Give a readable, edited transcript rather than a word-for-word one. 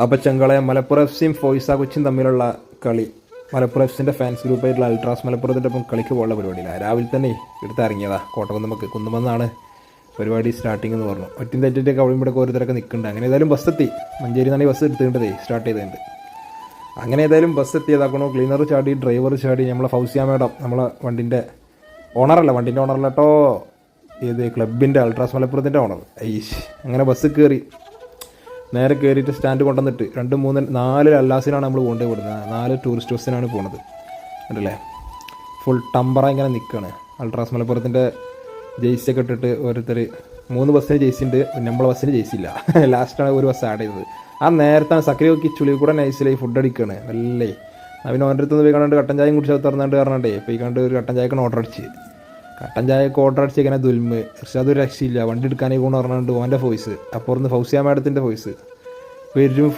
അപ്പോൾ ചെങ്കളെ മലപ്പുറം എഫ് സിയും ഫോയ്സ കൊച്ചിയും തമ്മിലുള്ള കളി മലപ്പുറം എഫ് സിൻ്റെ ഫാൻസ് ഗ്രൂപ്പായിട്ടുള്ള അൾട്രാസ് മലപ്പുറത്തിൻ്റെ ഒപ്പം കളിക്ക് പോകാനുള്ള പരിപാടിയില്ല. രാവിലെ തന്നെ എടുത്തിറങ്ങിയതാ കോട്ടക്കുന്നുമ്മക്ക്. കുന്നുമെന്നാണ് പരിപാടി സ്റ്റാർട്ടിങ് എന്ന് പറഞ്ഞു. ഒറ്റും തെറ്റിൻ്റെയൊക്കെ അവിടെ ഇവിടെ ഓരോരുത്തരൊക്കെ നിൽക്കുന്നുണ്ട്. അങ്ങനെ ഏതായാലും ബസ് എത്തി. മഞ്ചേരി നിന്നാണ് ബസ് എടുത്തിട്ടുണ്ടേ സ്റ്റാർട്ട് ചെയ്തിട്ടുണ്ട്. അങ്ങനെ ഏതായാലും ബസ് എത്തിയതാക്കണോ. ക്ലീനർ ചാടി, ഡ്രൈവർ ചാടി, നമ്മളെ ഫൗസിയ മേഡം, നമ്മളെ വണ്ടിൻ്റെ ഓണറല്ല, വണ്ടിൻ്റെ ഓണറല്ല കേട്ടോ, ഏത് ക്ലബിൻ്റെ അൾട്രാസ് മലപ്പുറത്തിൻ്റെ ഓണർ. അങ്ങനെ ബസ് കയറി നേരെ കയറിയിട്ട് സ്റ്റാൻഡ് കൊണ്ടുവന്നിട്ട് 2, 3, 4 അല്ലാസിനാണ് നമ്മൾ കൊണ്ടുപോയി 4 ടൂറിസ്റ്റ് ബസ്സിനാണ് പോണത്. ഉണ്ടല്ലേ ഫുൾ ടമ്പറ ഇങ്ങനെ നിൽക്കുകയാണ്. അൾട്രാസ് മലപ്പുറത്തിൻ്റെ ജെയ്സിയൊക്കെ ഇട്ടിട്ട് ഓരോരുത്തർ 3 ബസ്സിന് ജെയ്സി ഉണ്ട്, നമ്മളെ ബസ്സിന് ജെയ്സി ഇല്ല. ലാസ്റ്റാണ് ഒരു ബസ് ആഡ് ചെയ്തത്. ആ നേരത്താണ് സക്കരി നോക്കി ചുളി കൂടെ നൈസിലായി ഫുഡ് അടിക്കുകയാണ്. അല്ലേ അവന് ഓൻ്റെ അടുത്ത് പോയി കണ്ടിട്ട് കട്ടൻ ചായയും കുടിച്ച് തുറന്നിട്ട് പറഞ്ഞിട്ടേ ഇപ്പോൾ ഈ കണ്ട് ഒരു കട്ടൻ ചായക്കാണ് ഓർഡർ അടിച്ച്. കട്ടൻ ചായക്ക് ഓർഡർ അടിച്ച് ഇങ്ങനെ ദുൽമ്. പക്ഷെ അതൊരു രക്ഷയില്ല. വണ്ടി എടുക്കാനേ കൊണ്ട് പറഞ്ഞിട്ട് ഓൻ്റെ വോയിസ്, അപ്പുറത്ത് ഫൗസിയ മാഡത്തിൻ്റെ വോയിസ് വരും.